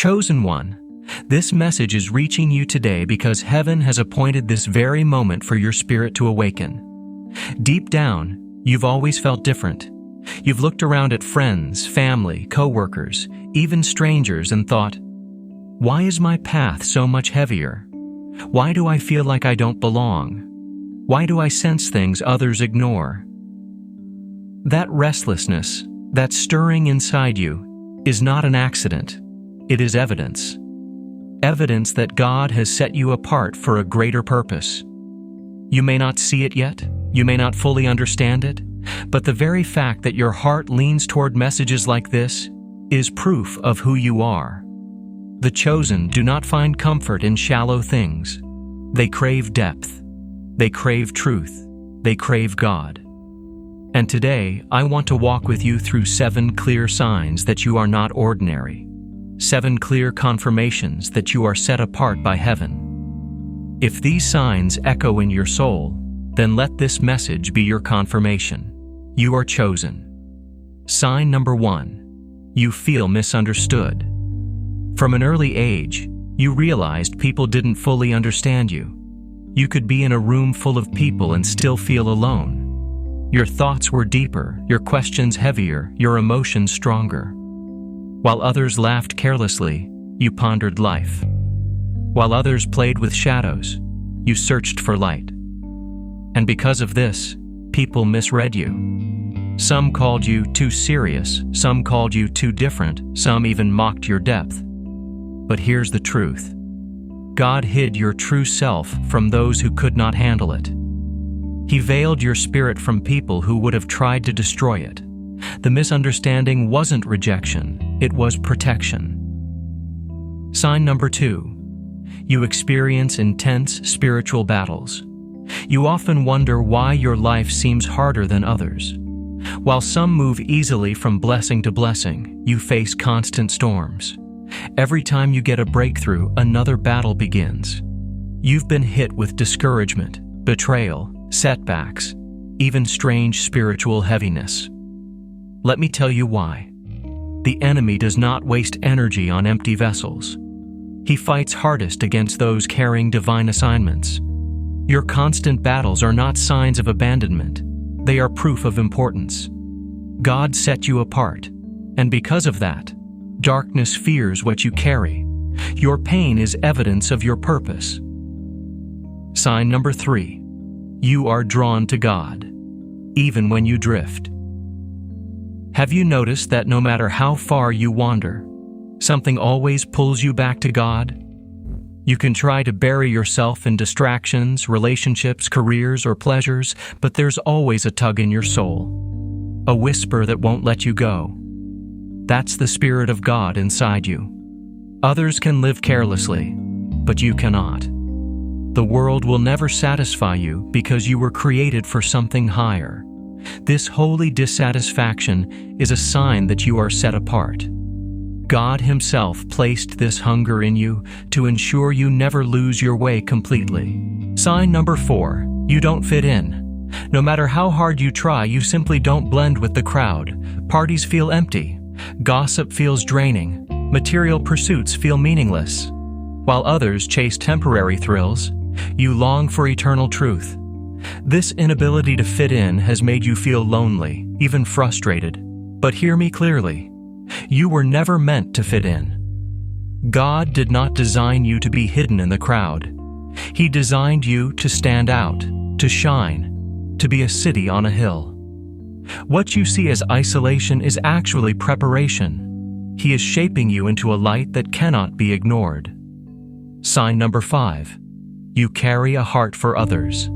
Chosen one, this message is reaching you today because heaven has appointed this very moment for your spirit to awaken. Deep down, you've always felt different. You've looked around at friends, family, co-workers, even strangers and thought, why is my path so much heavier? Why do I feel like I don't belong? Why do I sense things others ignore? That restlessness, that stirring inside you, is not an accident. It is evidence. Evidence that God has set you apart for a greater purpose. You may not see it yet, you may not fully understand it, but the very fact that your heart leans toward messages like this is proof of who you are. The chosen do not find comfort in shallow things. They crave depth. They crave truth. They crave God. And today, I want to walk with you through 7 clear signs that you are not ordinary. 7 clear confirmations that you are set apart by heaven. If these signs echo in your soul, then let this message be your confirmation. You are chosen. Sign number 1. You feel misunderstood. From an early age, you realized people didn't fully understand you. You could be in a room full of people and still feel alone. Your thoughts were deeper, your questions heavier, your emotions stronger. While others laughed carelessly, you pondered life. While others played with shadows, you searched for light. And because of this, people misread you. Some called you too serious, some called you too different, some even mocked your depth. But here's the truth. God hid your true self from those who could not handle it. He veiled your spirit from people who would have tried to destroy it. The misunderstanding wasn't rejection, it was protection. Sign number 2. You experience intense spiritual battles. You often wonder why your life seems harder than others. While some move easily from blessing to blessing, you face constant storms. Every time you get a breakthrough, another battle begins. You've been hit with discouragement, betrayal, setbacks, even strange spiritual heaviness. Let me tell you why. The enemy does not waste energy on empty vessels. He fights hardest against those carrying divine assignments. Your constant battles are not signs of abandonment. They are proof of importance. God set you apart, and because of that, darkness fears what you carry. Your pain is evidence of your purpose. Sign number 3. You are drawn to God, even when you drift. Have you noticed that no matter how far you wander, something always pulls you back to God? You can try to bury yourself in distractions, relationships, careers, or pleasures, but there's always a tug in your soul, a whisper that won't let you go. That's the Spirit of God inside you. Others can live carelessly, but you cannot. The world will never satisfy you because you were created for something higher. This holy dissatisfaction is a sign that you are set apart. God Himself placed this hunger in you to ensure you never lose your way completely. Sign number 4. You don't fit in. No matter how hard you try, you simply don't blend with the crowd. Parties feel empty. Gossip feels draining. Material pursuits feel meaningless. While others chase temporary thrills, you long for eternal truth. This inability to fit in has made you feel lonely, even frustrated. But hear me clearly. You were never meant to fit in. God did not design you to be hidden in the crowd. He designed you to stand out, to shine, to be a city on a hill. What you see as isolation is actually preparation. He is shaping you into a light that cannot be ignored. Sign number 5. You carry a heart for others.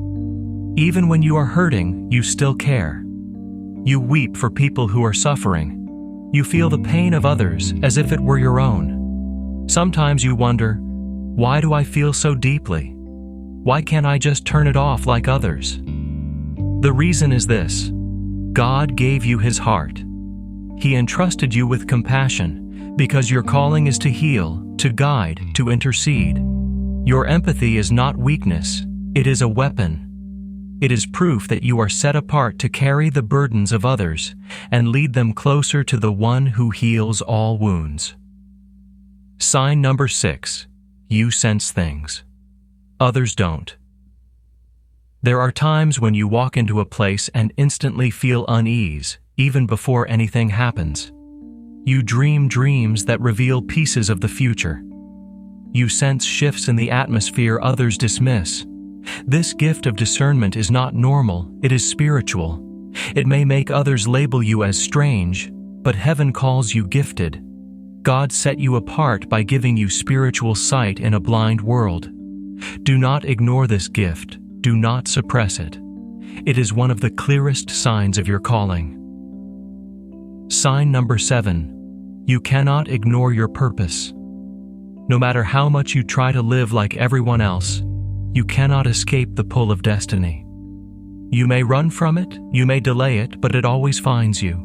Even when you are hurting, you still care. You weep for people who are suffering. You feel the pain of others as if it were your own. Sometimes you wonder, why do I feel so deeply? Why can't I just turn it off like others? The reason is this. God gave you His heart. He entrusted you with compassion because your calling is to heal, to guide, to intercede. Your empathy is not weakness. It is a weapon. It is proof that you are set apart to carry the burdens of others and lead them closer to the one who heals all wounds. Sign number 6. You sense things. Others don't. There are times when you walk into a place and instantly feel unease, even before anything happens. You dream dreams that reveal pieces of the future. You sense shifts in the atmosphere others dismiss. This gift of discernment is not normal, it is spiritual. It may make others label you as strange, but heaven calls you gifted. God set you apart by giving you spiritual sight in a blind world. Do not ignore this gift. Do not suppress it. It is one of the clearest signs of your calling. Sign number 7. You cannot ignore your purpose. No matter how much you try to live like everyone else, you cannot escape the pull of destiny. You may run from it, you may delay it, but it always finds you.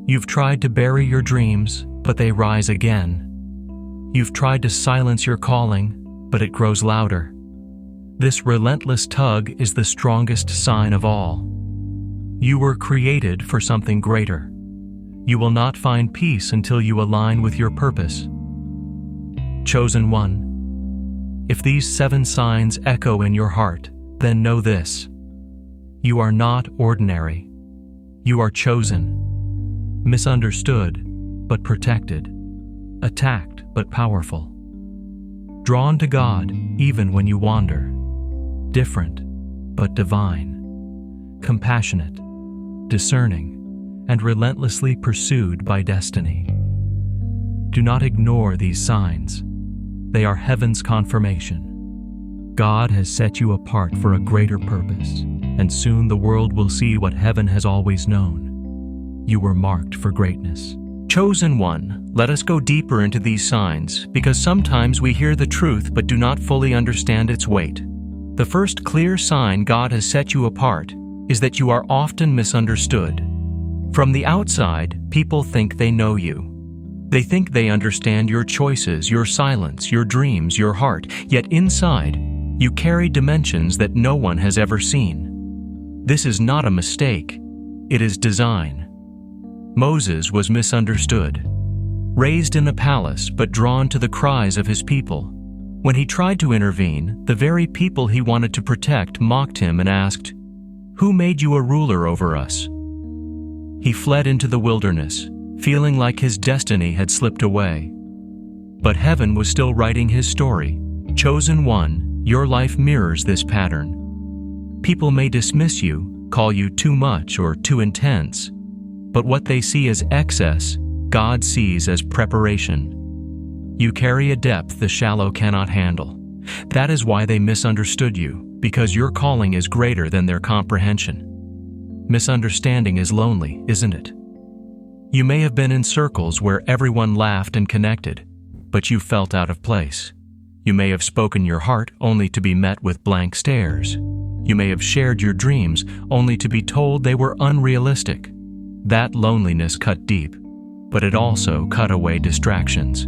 You've tried to bury your dreams, but they rise again. You've tried to silence your calling, but it grows louder. This relentless tug is the strongest sign of all. You were created for something greater. You will not find peace until you align with your purpose. Chosen one. If these 7 signs echo in your heart, then know this. You are not ordinary. You are chosen. Misunderstood, but protected. Attacked, but powerful. Drawn to God, even when you wander. Different, but divine. Compassionate, discerning, and relentlessly pursued by destiny. Do not ignore these signs. They are heaven's confirmation. God has set you apart for a greater purpose, and soon the world will see what heaven has always known. You were marked for greatness. Chosen one, let us go deeper into these signs, because sometimes we hear the truth but do not fully understand its weight. The first clear sign God has set you apart is that you are often misunderstood. From the outside, people think they know you. They think they understand your choices, your silence, your dreams, your heart, yet inside, you carry dimensions that no one has ever seen. This is not a mistake, it is design. Moses was misunderstood. Raised in a palace but drawn to the cries of his people. When he tried to intervene, the very people he wanted to protect mocked him and asked, "Who made you a ruler over us?" He fled into the wilderness, feeling like his destiny had slipped away. But heaven was still writing his story. Chosen one, your life mirrors this pattern. People may dismiss you, call you too much or too intense, but what they see as excess, God sees as preparation. You carry a depth the shallow cannot handle. That is why they misunderstood you, because your calling is greater than their comprehension. Misunderstanding is lonely, isn't it? You may have been in circles where everyone laughed and connected, but you felt out of place. You may have spoken your heart only to be met with blank stares. You may have shared your dreams only to be told they were unrealistic. That loneliness cut deep, but it also cut away distractions.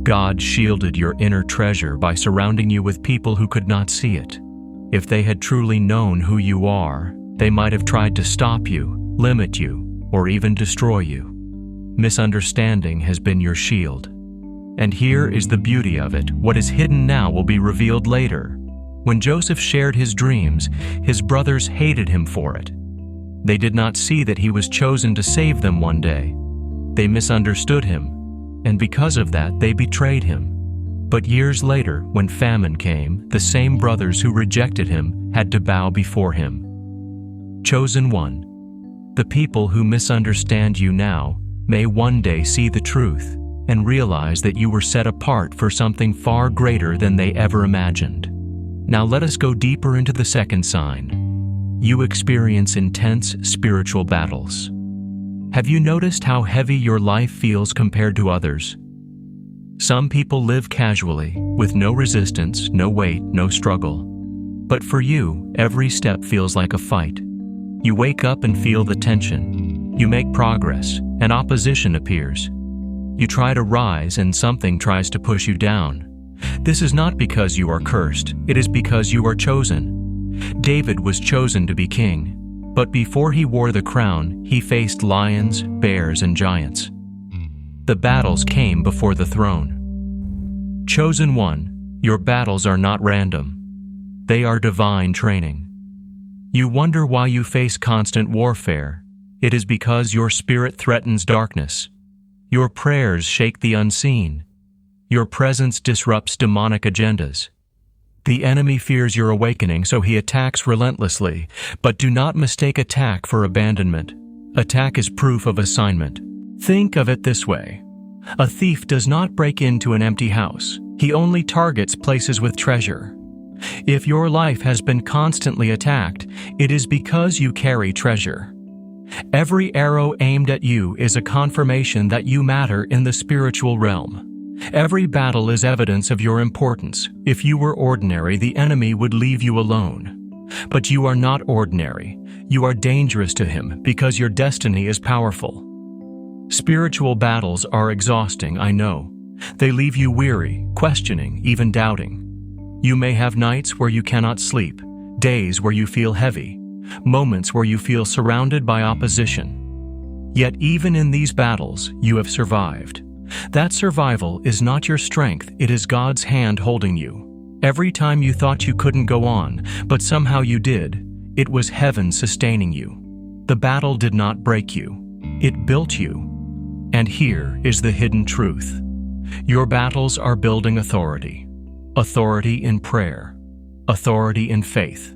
God shielded your inner treasure by surrounding you with people who could not see it. If they had truly known who you are, they might have tried to stop you, limit you, or even destroy you. Misunderstanding has been your shield. And here is the beauty of it. What is hidden now will be revealed later. When Joseph shared his dreams, his brothers hated him for it. They did not see that he was chosen to save them one day. They misunderstood him, and because of that, they betrayed him. But years later, when famine came, the same brothers who rejected him had to bow before him. Chosen one, the people who misunderstand you now may one day see the truth and realize that you were set apart for something far greater than they ever imagined. Now let us go deeper into the second sign. You experience intense spiritual battles. Have you noticed how heavy your life feels compared to others? Some people live casually, with no resistance, no weight, no struggle. But for you, every step feels like a fight. You wake up and feel the tension. You make progress, and opposition appears. You try to rise, and something tries to push you down. This is not because you are cursed, it is because you are chosen. David was chosen to be king, but before he wore the crown, he faced lions, bears, and giants. The battles came before the throne. Chosen one, your battles are not random. They are divine training. You wonder why you face constant warfare. It is because your spirit threatens darkness. Your prayers shake the unseen. Your presence disrupts demonic agendas. The enemy fears your awakening, so he attacks relentlessly. But do not mistake attack for abandonment. Attack is proof of assignment. Think of it this way. A thief does not break into an empty house. He only targets places with treasure. If your life has been constantly attacked, it is because you carry treasure. Every arrow aimed at you is a confirmation that you matter in the spiritual realm. Every battle is evidence of your importance. If you were ordinary, the enemy would leave you alone. But you are not ordinary. You are dangerous to him because your destiny is powerful. Spiritual battles are exhausting, I know. They leave you weary, questioning, even doubting. You may have nights where you cannot sleep, days where you feel heavy, moments where you feel surrounded by opposition. Yet even in these battles, you have survived. That survival is not your strength, it is God's hand holding you. Every time you thought you couldn't go on, but somehow you did, it was heaven sustaining you. The battle did not break you, it built you. And here is the hidden truth. Your battles are building authority. Authority in prayer. Authority in faith.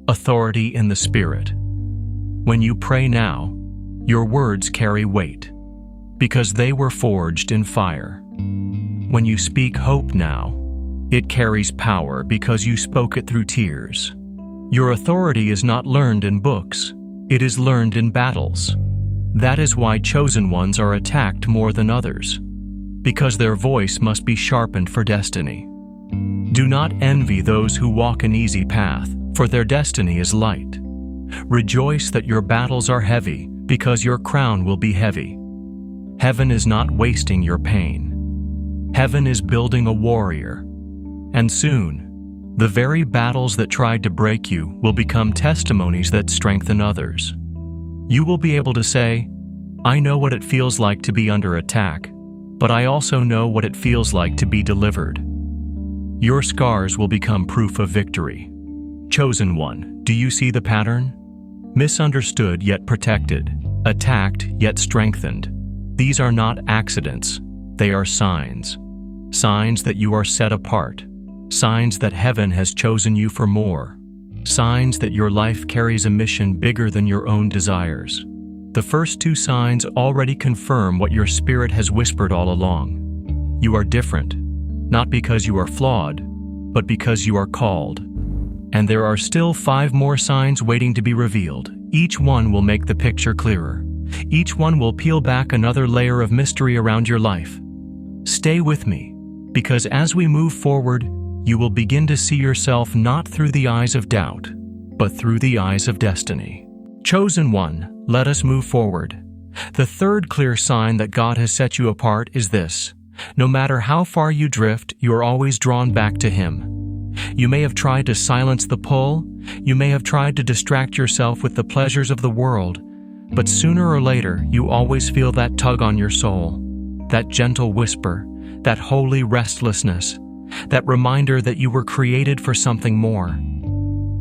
Authority in the Spirit. When you pray now, your words carry weight, because they were forged in fire. When you speak hope now, it carries power because you spoke it through tears. Your authority is not learned in books, it is learned in battles. That is why chosen ones are attacked more than others, because their voice must be sharpened for destiny. Do not envy those who walk an easy path, for their destiny is light. Rejoice that your battles are heavy, because your crown will be heavy. Heaven is not wasting your pain. Heaven is building a warrior. And soon, the very battles that tried to break you will become testimonies that strengthen others. You will be able to say, I know what it feels like to be under attack, but I also know what it feels like to be delivered. Your scars will become proof of victory. Chosen one, do you see the pattern? Misunderstood yet protected, attacked yet strengthened. These are not accidents, they are signs. Signs that you are set apart. Signs that heaven has chosen you for more. Signs that your life carries a mission bigger than your own desires. The first two signs already confirm what your spirit has whispered all along. You are different, not because you are flawed, but because you are called. And there are still 5 more signs waiting to be revealed. Each one will make the picture clearer. Each one will peel back another layer of mystery around your life. Stay with me, because as we move forward, you will begin to see yourself not through the eyes of doubt, but through the eyes of destiny. Chosen one, let us move forward. The third clear sign that God has set you apart is this. No matter how far you drift, you are always drawn back to Him. You may have tried to silence the pull, you may have tried to distract yourself with the pleasures of the world, but sooner or later you always feel that tug on your soul, that gentle whisper, that holy restlessness, that reminder that you were created for something more.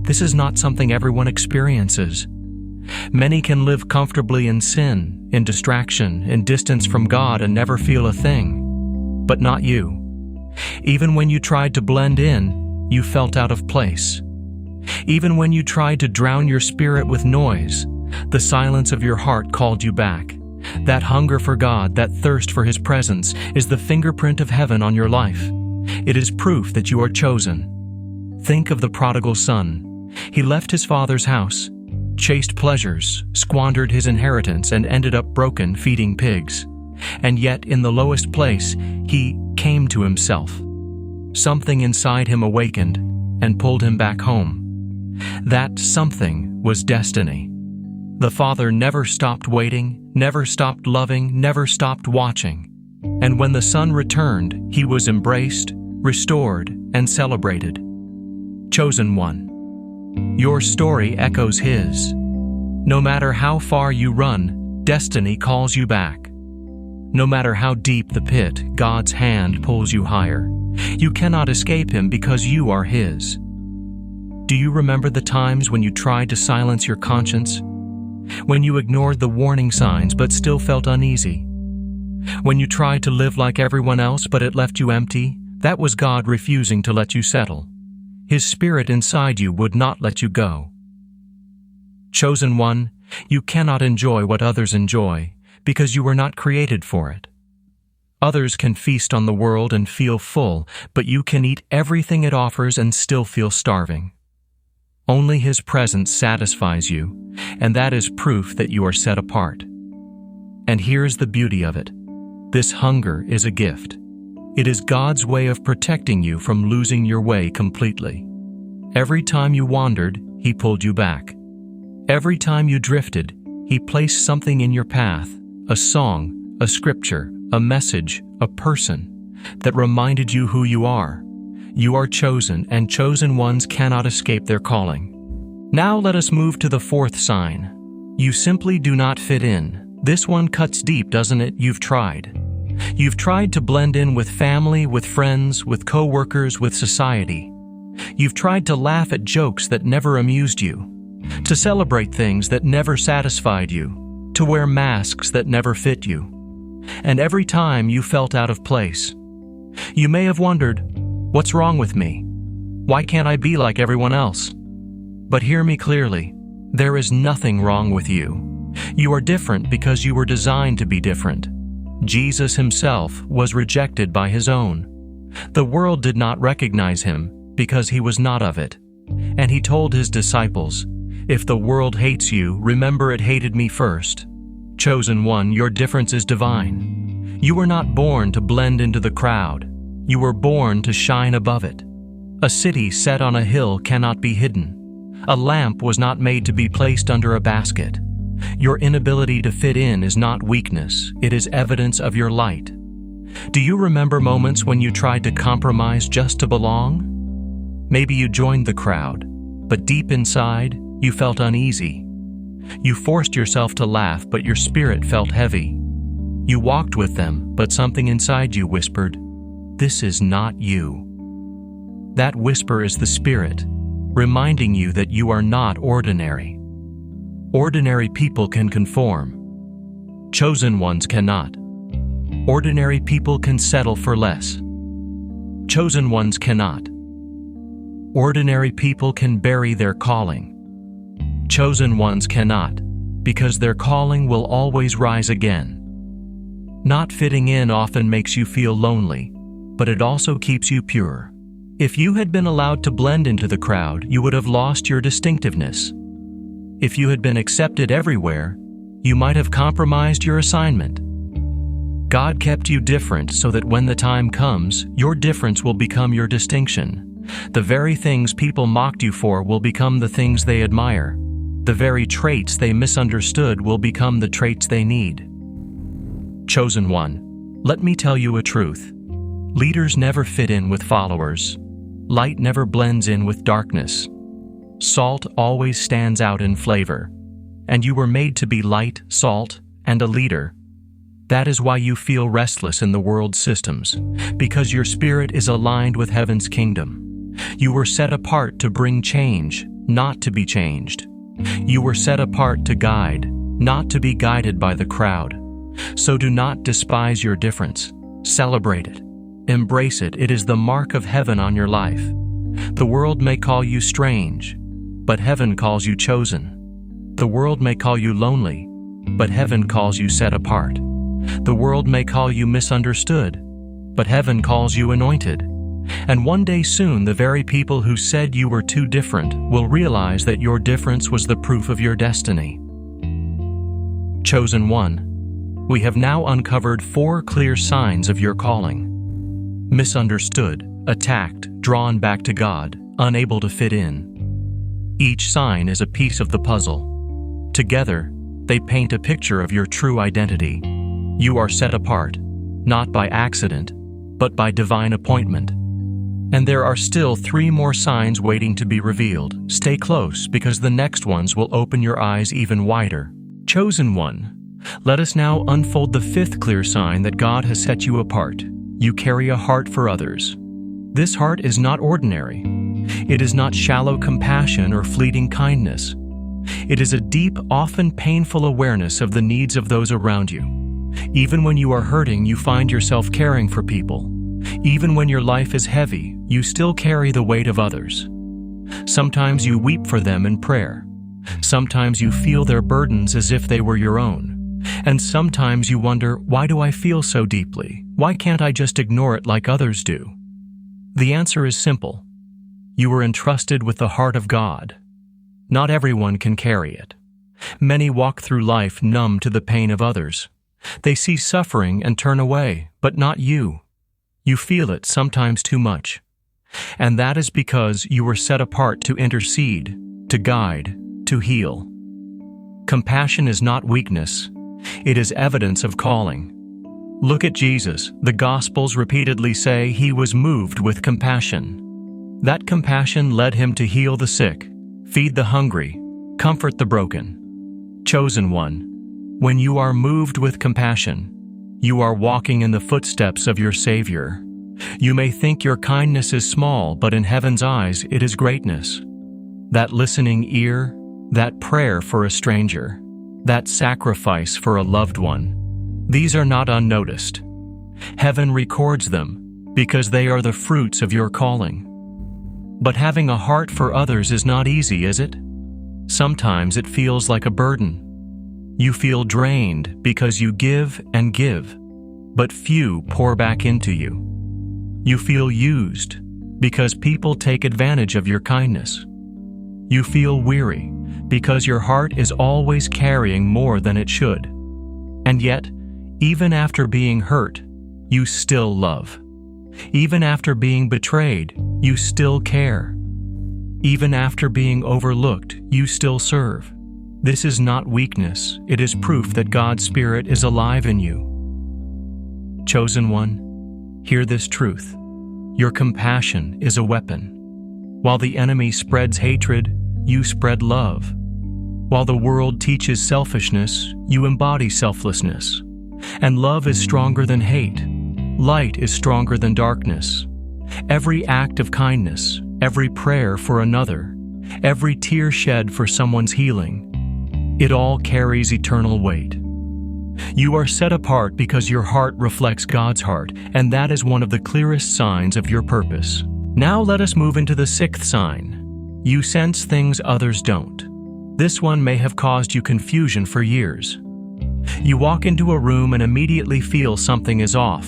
This is not something everyone experiences. Many can live comfortably in sin, in distraction, in distance from God and never feel a thing. But not you. Even when you tried to blend in, you felt out of place. Even when you tried to drown your spirit with noise, the silence of your heart called you back. That hunger for God, that thirst for His presence, is the fingerprint of heaven on your life. It is proof that you are chosen. Think of the prodigal son. He left his father's house, chased pleasures, squandered his inheritance, and ended up broken feeding pigs. And yet, in the lowest place, he came to himself. Something inside him awakened and pulled him back home. That something was destiny. The Father never stopped waiting, never stopped loving, never stopped watching. And when the Son returned, he was embraced, restored, and celebrated. Chosen one. Your story echoes his. No matter how far you run, destiny calls you back. No matter how deep the pit, God's hand pulls you higher. You cannot escape Him because you are His. Do you remember the times when you tried to silence your conscience? When you ignored the warning signs but still felt uneasy? When you tried to live like everyone else but it left you empty? That was God refusing to let you settle. His Spirit inside you would not let you go. Chosen one, you cannot enjoy what others enjoy because you were not created for it. Others can feast on the world and feel full, but you can eat everything it offers and still feel starving. Only His presence satisfies you, and that is proof that you are set apart. And here is the beauty of it. This hunger is a gift. It is God's way of protecting you from losing your way completely. Every time you wandered, He pulled you back. Every time you drifted, He placed something in your path, a song, a scripture, a message, a person, that reminded you who you are. You are chosen, and chosen ones cannot escape their calling. Now let us move to the fourth sign. You simply do not fit in. This one cuts deep, doesn't it? You've tried. You've tried to blend in with family, with friends, with co-workers, with society. You've tried to laugh at jokes that never amused you, to celebrate things that never satisfied you, to wear masks that never fit you. And every time you felt out of place. You may have wondered, what's wrong with me? Why can't I be like everyone else? But hear me clearly, there is nothing wrong with you. You are different because you were designed to be different. Jesus Himself was rejected by His own. The world did not recognize Him because He was not of it. And He told His disciples, "If the world hates you, remember it hated me first." Chosen one, your difference is divine. You were not born to blend into the crowd. You were born to shine above it. A city set on a hill cannot be hidden. A lamp was not made to be placed under a basket. Your inability to fit in is not weakness, it is evidence of your light. Do you remember moments when you tried to compromise just to belong? Maybe you joined the crowd, but deep inside, you felt uneasy. You forced yourself to laugh, but your spirit felt heavy. You walked with them, but something inside you whispered, "This is not you." That whisper is the Spirit, reminding you that you are not ordinary. Ordinary people can conform. Chosen ones cannot. Ordinary people can settle for less. Chosen ones cannot. Ordinary people can bury their calling. Chosen ones cannot, because their calling will always rise again. Not fitting in often makes you feel lonely, but it also keeps you pure. If you had been allowed to blend into the crowd, you would have lost your distinctiveness. If you had been accepted everywhere, you might have compromised your assignment. God kept you different so that when the time comes, your difference will become your distinction. The very things people mocked you for will become the things they admire. The very traits they misunderstood will become the traits they need. Chosen one, let me tell you a truth. Leaders never fit in with followers. Light never blends in with darkness. Salt always stands out in flavor. And you were made to be light, salt, and a leader. That is why you feel restless in the world's systems, because your spirit is aligned with heaven's kingdom. You were set apart to bring change, not to be changed. You were set apart to guide, not to be guided by the crowd. So do not despise your difference. Celebrate it. Embrace it. It is the mark of heaven on your life. The world may call you strange, but heaven calls you chosen. The world may call you lonely, but heaven calls you set apart. The world may call you misunderstood, but heaven calls you anointed. And one day soon, the very people who said you were too different will realize that your difference was the proof of your destiny. Chosen one, we have now uncovered 4 clear signs of your calling. Misunderstood, attacked, drawn back to God, unable to fit in. Each sign is a piece of the puzzle. Together, they paint a picture of your true identity. You are set apart, not by accident, but by divine appointment. And there are still 3 more signs waiting to be revealed. Stay close, because the next ones will open your eyes even wider. Chosen one, Let us now unfold the fifth clear sign that God has set you apart. You carry a heart for others. This heart is not ordinary. It is not shallow compassion or fleeting kindness. It is a deep, often painful awareness of the needs of those around you. Even when you are hurting, you find yourself caring for people. Even when your life is heavy, you still carry the weight of others. Sometimes you weep for them in prayer. Sometimes you feel their burdens as if they were your own. And sometimes you wonder, why do I feel so deeply? Why can't I just ignore it like others do? The answer is simple. You were entrusted with the heart of God. Not everyone can carry it. Many walk through life numb to the pain of others. They see suffering and turn away, but not you. You feel it sometimes too much. And that is because you were set apart to intercede, to guide, to heal. Compassion is not weakness. It is evidence of calling. Look at Jesus. The Gospels repeatedly say he was moved with compassion. That compassion led him to heal the sick, feed the hungry, comfort the broken. Chosen one, when you are moved with compassion, you are walking in the footsteps of your Savior. You may think your kindness is small, but in heaven's eyes, it is greatness. That listening ear, that prayer for a stranger, that sacrifice for a loved one, these are not unnoticed. Heaven records them because they are the fruits of your calling. But having a heart for others is not easy, is it? Sometimes it feels like a burden. You feel drained because you give and give, but few pour back into you. You feel used because people take advantage of your kindness. You feel weary because your heart is always carrying more than it should. And yet, even after being hurt, you still love. Even after being betrayed, you still care. Even after being overlooked, you still serve. This is not weakness. It is proof that God's Spirit is alive in you. Chosen one, hear this truth. Your compassion is a weapon. While the enemy spreads hatred, you spread love. While the world teaches selfishness, you embody selflessness. And love is stronger than hate. Light is stronger than darkness. Every act of kindness, every prayer for another, every tear shed for someone's healing, it all carries eternal weight. You are set apart because your heart reflects God's heart, and that is one of the clearest signs of your purpose. Now let us move into the sixth sign. You sense things others don't. This one may have caused you confusion for years. You walk into a room and immediately feel something is off,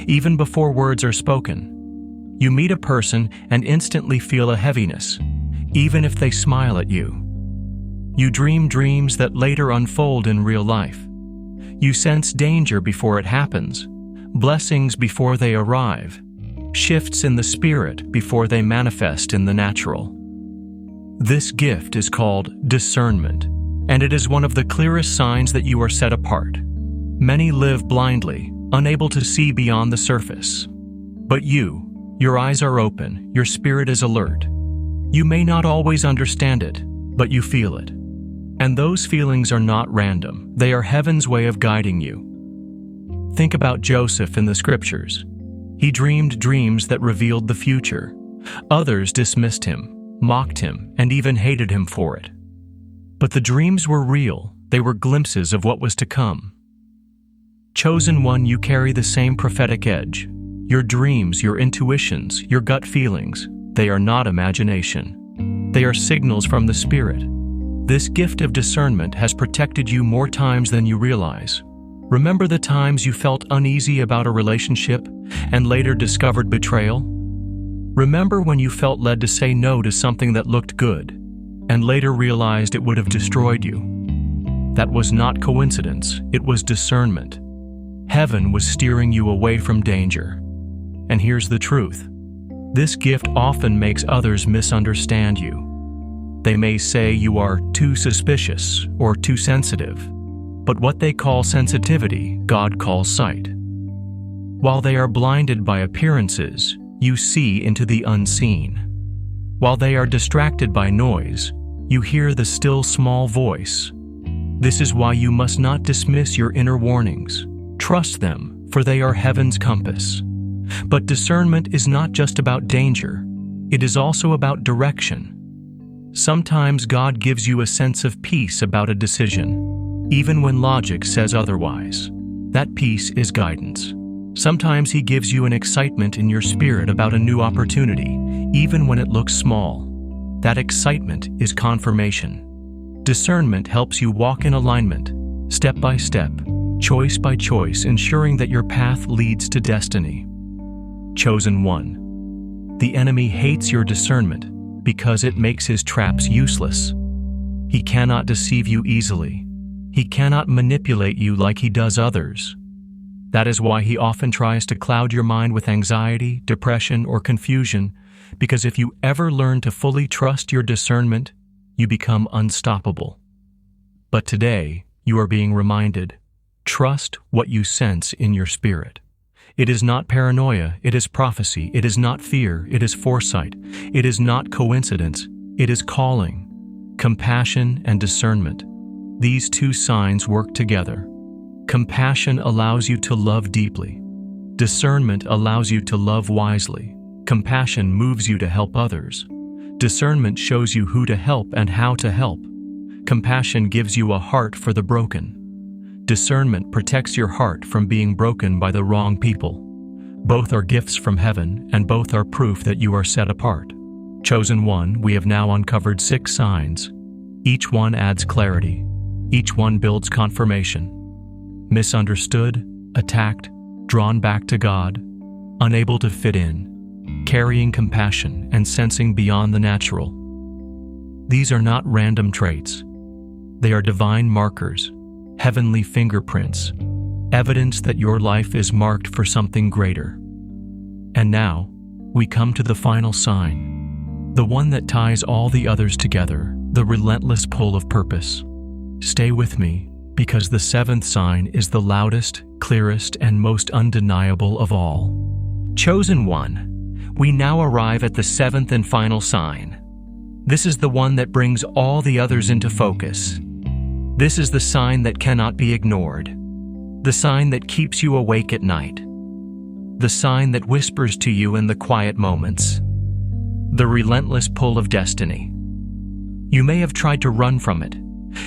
even before words are spoken. You meet a person and instantly feel a heaviness, even if they smile at you. You dream dreams that later unfold in real life. You sense danger before it happens, blessings before they arrive, shifts in the spirit before they manifest in the natural. This gift is called discernment, and it is one of the clearest signs that you are set apart. Many live blindly, unable to see beyond the surface. But your eyes are open, your spirit is alert. You may not always understand it, but you feel it. And those feelings are not random. They are heaven's way of guiding you. Think about Joseph in the scriptures. He dreamed dreams that revealed the future. Others dismissed him, mocked him, and even hated him for it. But the dreams were real. They were glimpses of what was to come. Chosen one, you carry the same prophetic edge. Your dreams, your intuitions, your gut feelings, they are not imagination. They are signals from the Spirit. This gift of discernment has protected you more times than you realize. Remember the times you felt uneasy about a relationship and later discovered betrayal? Remember when you felt led to say no to something that looked good and later realized it would have destroyed you? That was not coincidence, it was discernment. Heaven was steering you away from danger. And here's the truth. This gift often makes others misunderstand you. They may say you are too suspicious or too sensitive, but what they call sensitivity, God calls sight. While they are blinded by appearances, you see into the unseen. While they are distracted by noise, you hear the still small voice. This is why you must not dismiss your inner warnings. Trust them, for they are heaven's compass. But discernment is not just about danger. It is also about direction. Sometimes God gives you a sense of peace about a decision, even when logic says otherwise. That peace is guidance. Sometimes He gives you an excitement in your spirit about a new opportunity, even when it looks small. That excitement is confirmation. Discernment helps you walk in alignment, step by step, choice by choice, ensuring that your path leads to destiny. Chosen one. The enemy hates your discernment because it makes his traps useless. He cannot deceive you easily. He cannot manipulate you like he does others. That is why he often tries to cloud your mind with anxiety, depression, or confusion, because if you ever learn to fully trust your discernment, you become unstoppable. But today, you are being reminded, trust what you sense in your spirit. It is not paranoia, it is prophecy. It is not fear, it is foresight. It is not coincidence, it is calling. Compassion and discernment. These two signs work together. Compassion allows you to love deeply. Discernment allows you to love wisely. Compassion moves you to help others. Discernment shows you who to help and how to help. Compassion gives you a heart for the broken. Discernment protects your heart from being broken by the wrong people. Both are gifts from heaven, and both are proof that you are set apart. Chosen one, we have now uncovered 6 signs. Each one adds clarity. Each one builds confirmation. Misunderstood, attacked, drawn back to God, unable to fit in, carrying compassion and sensing beyond the natural. These are not random traits. They are divine markers, heavenly fingerprints, evidence that your life is marked for something greater. And now, we come to the final sign, the one that ties all the others together, the relentless pull of purpose. Stay with me, because the 7th sign is the loudest, clearest, and most undeniable of all. Chosen one, we now arrive at the 7th and final sign. This is the one that brings all the others into focus. This is the sign that cannot be ignored. The sign that keeps you awake at night. The sign that whispers to you in the quiet moments. The relentless pull of destiny. You may have tried to run from it.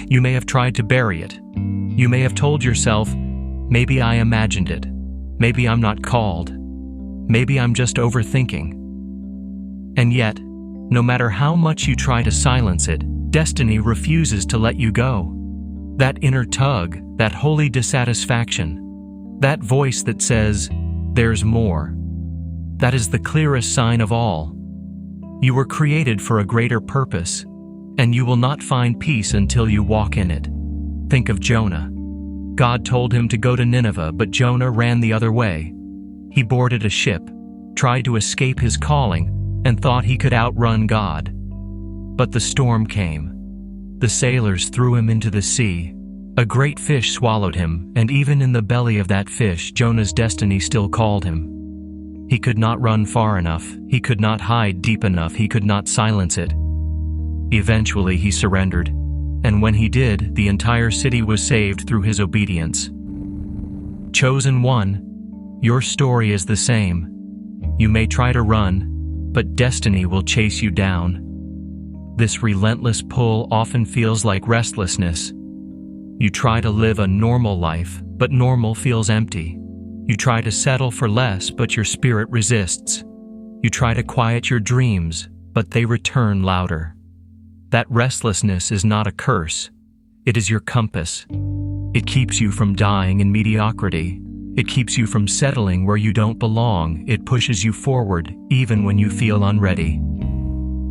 You may have tried to bury it. You may have told yourself, maybe I imagined it. Maybe I'm not called. Maybe I'm just overthinking. And yet, no matter how much you try to silence it, destiny refuses to let you go. That inner tug, that holy dissatisfaction, that voice that says, there's more. That is the clearest sign of all. You were created for a greater purpose, and you will not find peace until you walk in it. Think of Jonah. God told him to go to Nineveh, but Jonah ran the other way. He boarded a ship, tried to escape his calling, and thought he could outrun God. But the storm came. The sailors threw him into the sea. A great fish swallowed him, and even in the belly of that fish, Jonah's destiny still called him. He could not run far enough. He could not hide deep enough. He could not silence it. Eventually, he surrendered, and when he did, the entire city was saved through his obedience. Chosen one, your story is the same. You may try to run, but destiny will chase you down. This relentless pull often feels like restlessness. You try to live a normal life, but normal feels empty. You try to settle for less, but your spirit resists. You try to quiet your dreams, but they return louder. That restlessness is not a curse. It is your compass. It keeps you from dying in mediocrity. It keeps you from settling where you don't belong. It pushes you forward, even when you feel unready.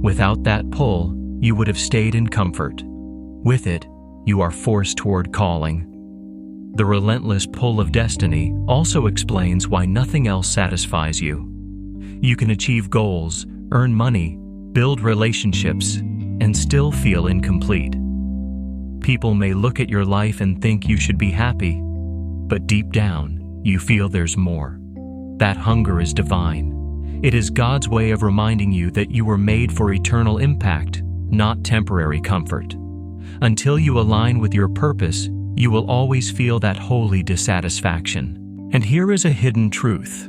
Without that pull, you would have stayed in comfort. With it, you are forced toward calling. The relentless pull of destiny also explains why nothing else satisfies you. You can achieve goals, earn money, build relationships, and still feel incomplete. People may look at your life and think you should be happy, but deep down, you feel there's more. That hunger is divine. It is God's way of reminding you that you were made for eternal impact, not temporary comfort. Until you align with your purpose, you will always feel that holy dissatisfaction. And here is a hidden truth.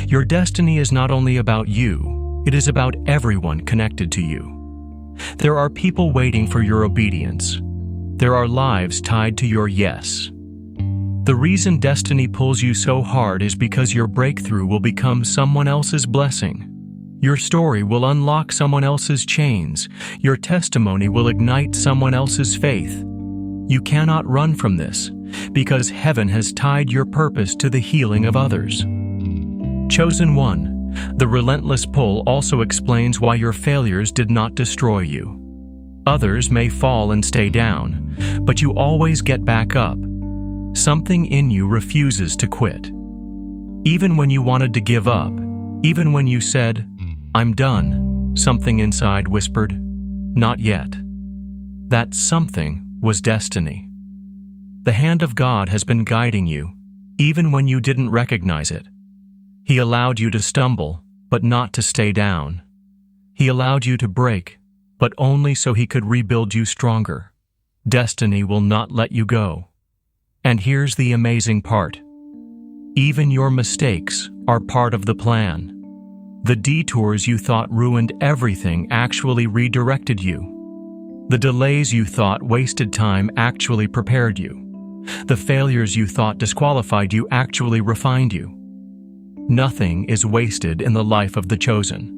Your destiny is not only about you, it is about everyone connected to you. There are people waiting for your obedience. There are lives tied to your yes. The reason destiny pulls you so hard is because your breakthrough will become someone else's blessing. Your story will unlock someone else's chains. Your testimony will ignite someone else's faith. You cannot run from this, because heaven has tied your purpose to the healing of others. Chosen one, the relentless pull also explains why your failures did not destroy you. Others may fall and stay down, but you always get back up. Something in you refuses to quit. Even when you wanted to give up, even when you said, "I'm done," something inside whispered, "Not yet." That something was destiny. The hand of God has been guiding you, even when you didn't recognize it. He allowed you to stumble, but not to stay down. He allowed you to break, but only so He could rebuild you stronger. Destiny will not let you go. And here's the amazing part. Even your mistakes are part of the plan. The detours you thought ruined everything actually redirected you. The delays you thought wasted time actually prepared you. The failures you thought disqualified you actually refined you. Nothing is wasted in the life of the chosen.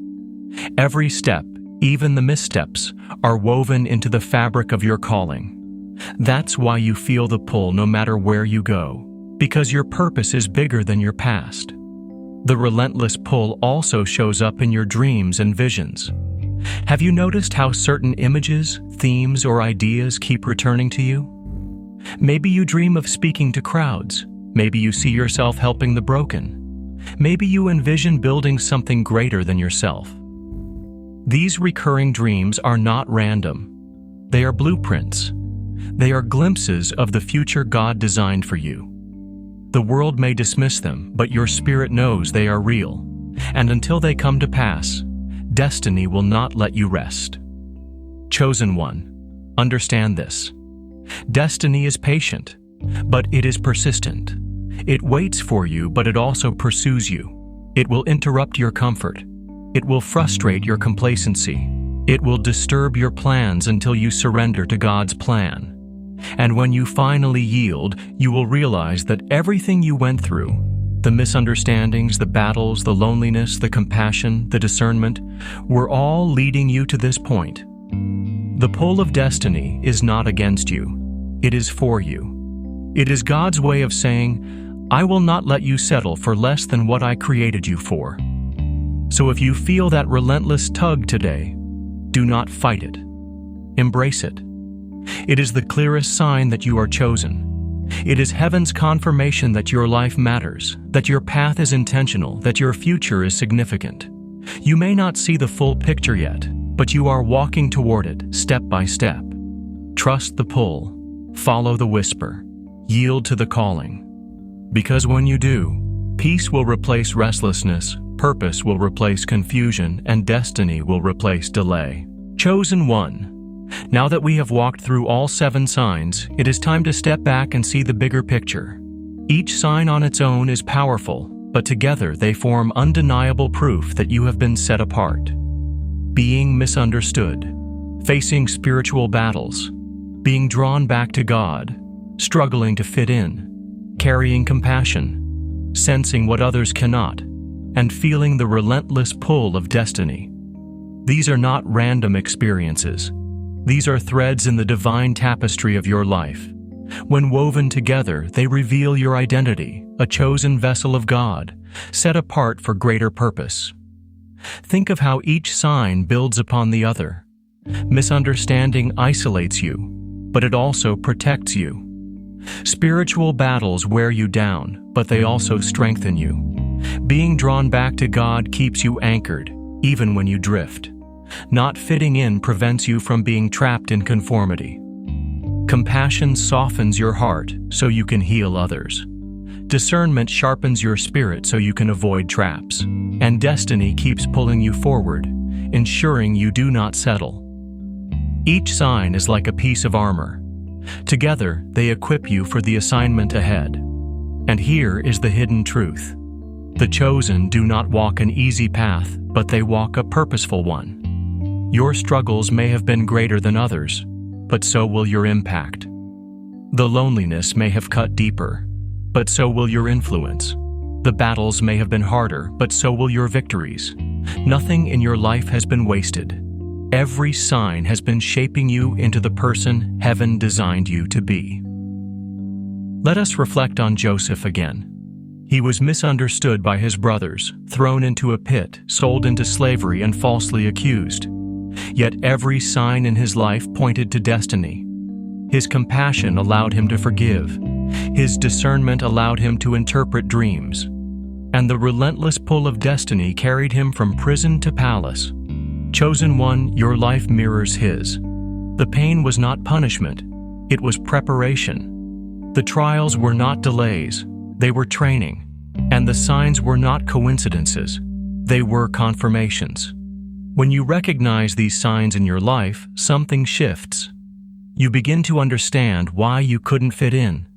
Every step, even the missteps, are woven into the fabric of your calling. That's why you feel the pull no matter where you go, because your purpose is bigger than your past. The relentless pull also shows up in your dreams and visions. Have you noticed how certain images, themes, or ideas keep returning to you? Maybe you dream of speaking to crowds. Maybe you see yourself helping the broken. Maybe you envision building something greater than yourself. These recurring dreams are not random. They are blueprints. They are glimpses of the future God designed for you. The world may dismiss them, but your spirit knows they are real. And until they come to pass, destiny will not let you rest. Chosen one, understand this. Destiny is patient, but it is persistent. It waits for you, but it also pursues you. It will interrupt your comfort. It will frustrate your complacency. It will disturb your plans until you surrender to God's plan. And when you finally yield, you will realize that everything you went through, the misunderstandings, the battles, the loneliness, the compassion, the discernment, were all leading you to this point. The pull of destiny is not against you. It is for you. It is God's way of saying, "I will not let you settle for less than what I created you for." So if you feel that relentless tug today, do not fight it. Embrace it. It is the clearest sign that you are chosen. It is heaven's confirmation that your life matters, that your path is intentional, that your future is significant. You may not see the full picture yet, but you are walking toward it step by step. Trust the pull, follow the whisper, yield to the calling. Because when you do, peace will replace restlessness, purpose will replace confusion, and destiny will replace delay. Chosen one. Now that we have walked through all 7 signs, it is time to step back and see the bigger picture. Each sign on its own is powerful, but together they form undeniable proof that you have been set apart. Being misunderstood, facing spiritual battles, being drawn back to God, struggling to fit in, carrying compassion, sensing what others cannot, and feeling the relentless pull of destiny. These are not random experiences. These are threads in the divine tapestry of your life. When woven together, they reveal your identity, a chosen vessel of God, set apart for greater purpose. Think of how each sign builds upon the other. Misunderstanding isolates you, but it also protects you. Spiritual battles wear you down, but they also strengthen you. Being drawn back to God keeps you anchored, even when you drift. Not fitting in prevents you from being trapped in conformity. Compassion softens your heart so you can heal others. Discernment sharpens your spirit so you can avoid traps. And destiny keeps pulling you forward, ensuring you do not settle. Each sign is like a piece of armor. Together, they equip you for the assignment ahead. And here is the hidden truth. The chosen do not walk an easy path, but they walk a purposeful one. Your struggles may have been greater than others, but so will your impact. The loneliness may have cut deeper, but so will your influence. The battles may have been harder, but so will your victories. Nothing in your life has been wasted. Every sign has been shaping you into the person heaven designed you to be. Let us reflect on Joseph again. He was misunderstood by his brothers, thrown into a pit, sold into slavery, and falsely accused. Yet every sign in his life pointed to destiny. His compassion allowed him to forgive. His discernment allowed him to interpret dreams. And the relentless pull of destiny carried him from prison to palace. Chosen one, your life mirrors his. The pain was not punishment, it was preparation. The trials were not delays, they were training. And the signs were not coincidences, they were confirmations. When you recognize these signs in your life, something shifts. You begin to understand why you couldn't fit in.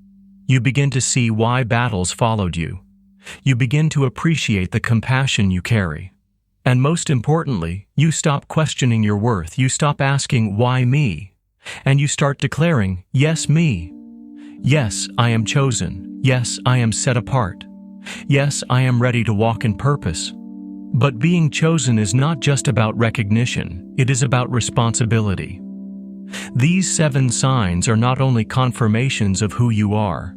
You begin to see why battles followed you. You begin to appreciate the compassion you carry. And most importantly, you stop questioning your worth. You stop asking, why me? And you start declaring, yes, me. Yes, I am chosen. Yes, I am set apart. Yes, I am ready to walk in purpose. But being chosen is not just about recognition, it is about responsibility. These 7 signs are not only confirmations of who you are,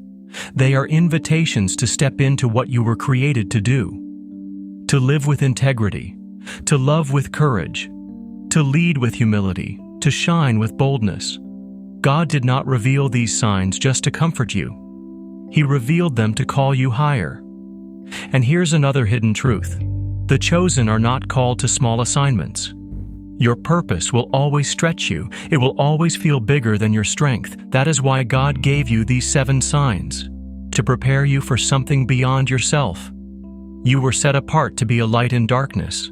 they are invitations to step into what you were created to do. To live with integrity, to love with courage, to lead with humility, to shine with boldness. God did not reveal these signs just to comfort you. He revealed them to call you higher. And here's another hidden truth. The chosen are not called to small assignments. Your purpose will always stretch you. It will always feel bigger than your strength. That is why God gave you these 7 signs, to prepare you for something beyond yourself. You were set apart to be a light in darkness,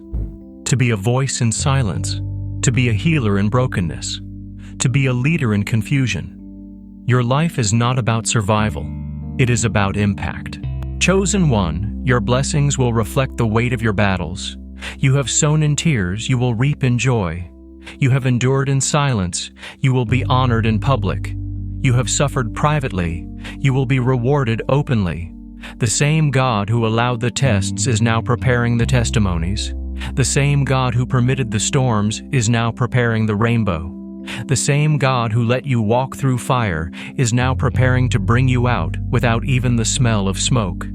to be a voice in silence, to be a healer in brokenness, to be a leader in confusion. Your life is not about survival. It is about impact. Chosen one, your blessings will reflect the weight of your battles. You have sown in tears, you will reap in joy. You have endured in silence, you will be honored in public. You have suffered privately, you will be rewarded openly. The same God who allowed the tests is now preparing the testimonies. The same God who permitted the storms is now preparing the rainbow. The same God who let you walk through fire is now preparing to bring you out without even the smell of smoke.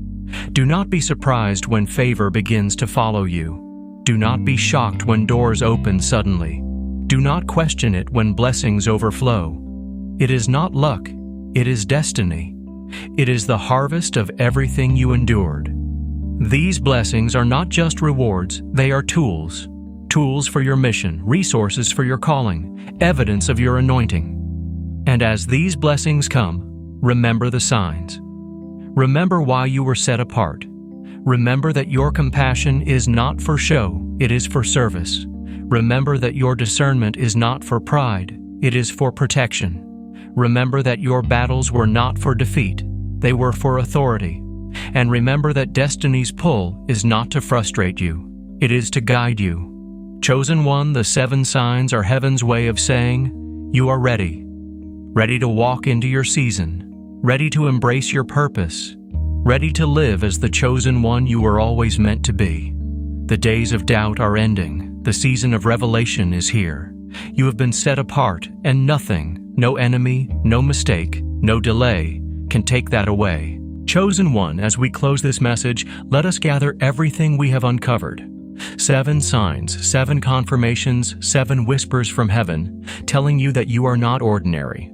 Do not be surprised when favor begins to follow you. Do not be shocked when doors open suddenly. Do not question it when blessings overflow. It is not luck, it is destiny. It is the harvest of everything you endured. These blessings are not just rewards, they are tools. Tools for your mission, resources for your calling, evidence of your anointing. And as these blessings come, remember the signs. Remember why you were set apart. Remember that your compassion is not for show, it is for service. Remember that your discernment is not for pride, it is for protection. Remember that your battles were not for defeat, they were for authority. And remember that destiny's pull is not to frustrate you, it is to guide you. Chosen one, the 7 signs are heaven's way of saying, you are ready. Ready to walk into your season, ready to embrace your purpose, ready to live as the chosen one you were always meant to be. The days of doubt are ending. The season of revelation is here. You have been set apart, and nothing, no enemy, no mistake, no delay, can take that away. Chosen one, as we close this message, let us gather everything we have uncovered. 7 signs, 7 confirmations, 7 whispers from heaven, telling you that you are not ordinary.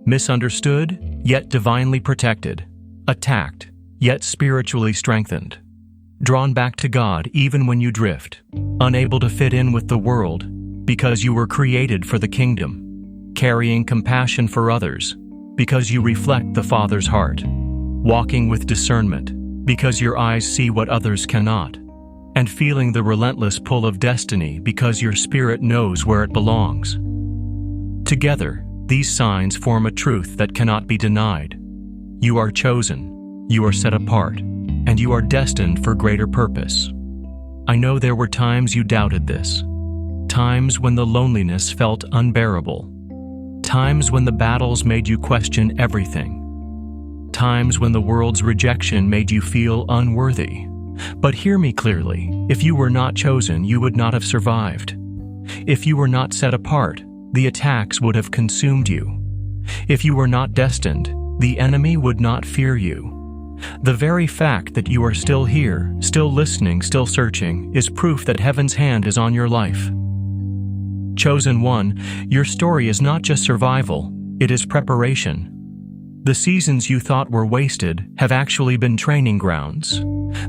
Misunderstood, yet divinely protected. Attacked, yet spiritually strengthened. Drawn back to God even when you drift. Unable to fit in with the world, because you were created for the kingdom. Carrying compassion for others, because you reflect the Father's heart. Walking with discernment, because your eyes see what others cannot. And feeling the relentless pull of destiny because your spirit knows where it belongs. Together, these signs form a truth that cannot be denied. You are chosen, you are set apart, and you are destined for greater purpose. I know there were times you doubted this. Times when the loneliness felt unbearable. Times when the battles made you question everything. Times when the world's rejection made you feel unworthy. But hear me clearly, if you were not chosen, you would not have survived. If you were not set apart, the attacks would have consumed you. If you were not destined, the enemy would not fear you. The very fact that you are still here, still listening, still searching, is proof that heaven's hand is on your life. Chosen one, your story is not just survival, it is preparation. The seasons you thought were wasted have actually been training grounds.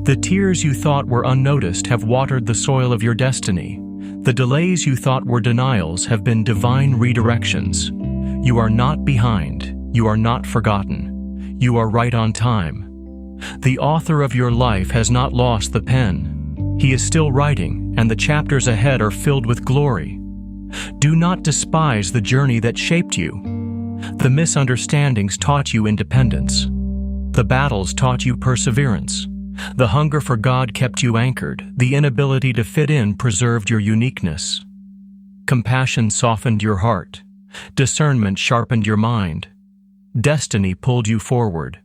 The tears you thought were unnoticed have watered the soil of your destiny. The delays you thought were denials have been divine redirections. You are not behind. You are not forgotten. You are right on time. The author of your life has not lost the pen. He is still writing, and the chapters ahead are filled with glory. Do not despise the journey that shaped you. The misunderstandings taught you independence. The battles taught you perseverance. The hunger for God kept you anchored. The inability to fit in preserved your uniqueness. Compassion softened your heart. Discernment sharpened your mind. Destiny pulled you forward.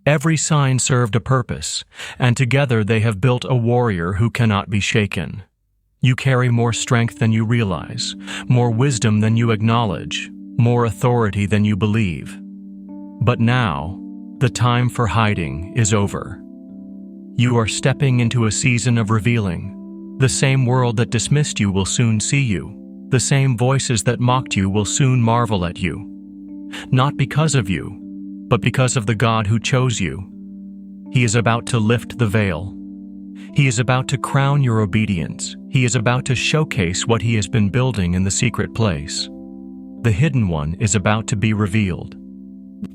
Every sign served a purpose, and together they have built a warrior who cannot be shaken. You carry more strength than you realize, more wisdom than you acknowledge, more authority than you believe. But now, the time for hiding is over. You are stepping into a season of revealing. The same world that dismissed you will soon see you. The same voices that mocked you will soon marvel at you. Not because of you, but because of the God who chose you. He is about to lift the veil. He is about to crown your obedience. He is about to showcase what he has been building in the secret place. The hidden one is about to be revealed.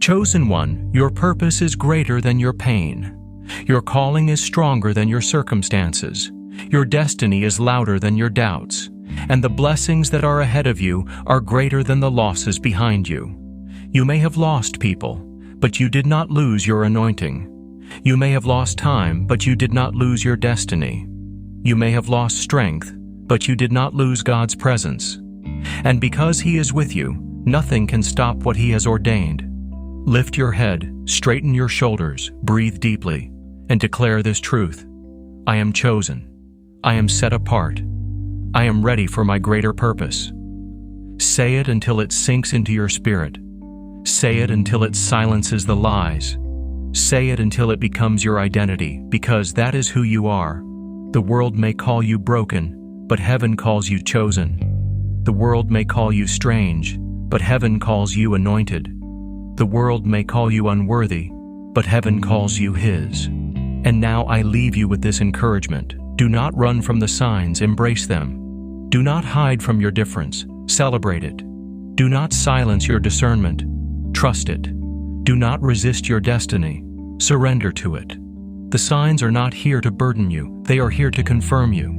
Chosen one, your purpose is greater than your pain. Your calling is stronger than your circumstances. Your destiny is louder than your doubts. And the blessings that are ahead of you are greater than the losses behind you. You may have lost people, but you did not lose your anointing. You may have lost time, but you did not lose your destiny. You may have lost strength, but you did not lose God's presence. And because he is with you, nothing can stop what he has ordained. Lift your head, straighten your shoulders, breathe deeply, and declare this truth. I am chosen. I am set apart. I am ready for my greater purpose. Say it until it sinks into your spirit. Say it until it silences the lies. Say it until it becomes your identity, because that is who you are. The world may call you broken, but heaven calls you chosen. The world may call you strange, but heaven calls you anointed. The world may call you unworthy, but heaven calls you his. And now I leave you with this encouragement. Do not run from the signs, embrace them. Do not hide from your difference, celebrate it. Do not silence your discernment, trust it. Do not resist your destiny, surrender to it. The signs are not here to burden you, they are here to confirm you.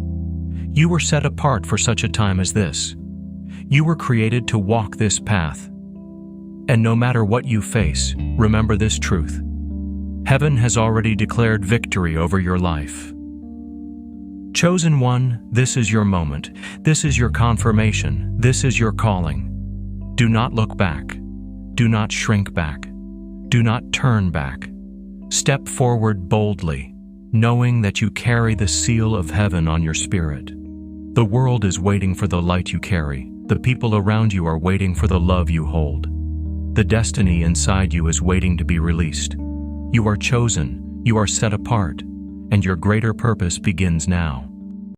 You were set apart for such a time as this. You were created to walk this path. And no matter what you face, remember this truth. Heaven has already declared victory over your life. Chosen one, this is your moment. This is your confirmation. This is your calling. Do not look back. Do not shrink back. Do not turn back. Step forward boldly, knowing that you carry the seal of heaven on your spirit. The world is waiting for the light you carry. The people around you are waiting for the love you hold. The destiny inside you is waiting to be released. You are chosen, you are set apart, and your greater purpose begins now.